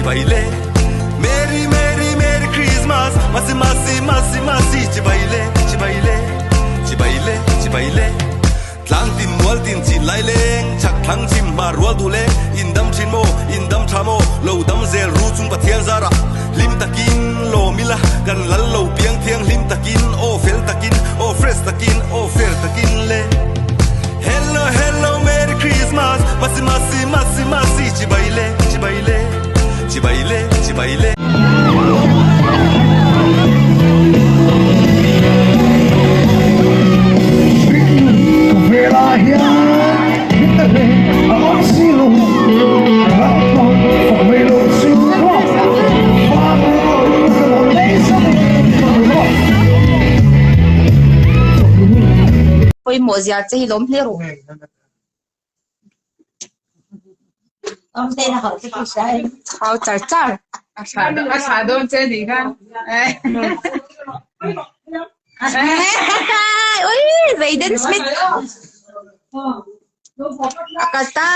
baile Merry Merry Merry Christmas Masi Masi Masi Masi Ci baile Ci baile Ci baile Ci baile Tlang tin mual tin chin lai leng Chak thang chim ma rual du le Indam chin mo Indam chamo Lo dam zel ru chung pathian zara Lim takin lo mila Gan lal lo piang thiang Lim takin o fel takin o fresh takin o fer takin le Hello hello Merry Christmas Masi Masi Masi Masi Ci baile Ci baile Ci baile Ci baile Foi mozia chỉ lốm liêu ông tên là hậu cái sai hào char char Asa doon siya, di ka? ui Jaden Smith akata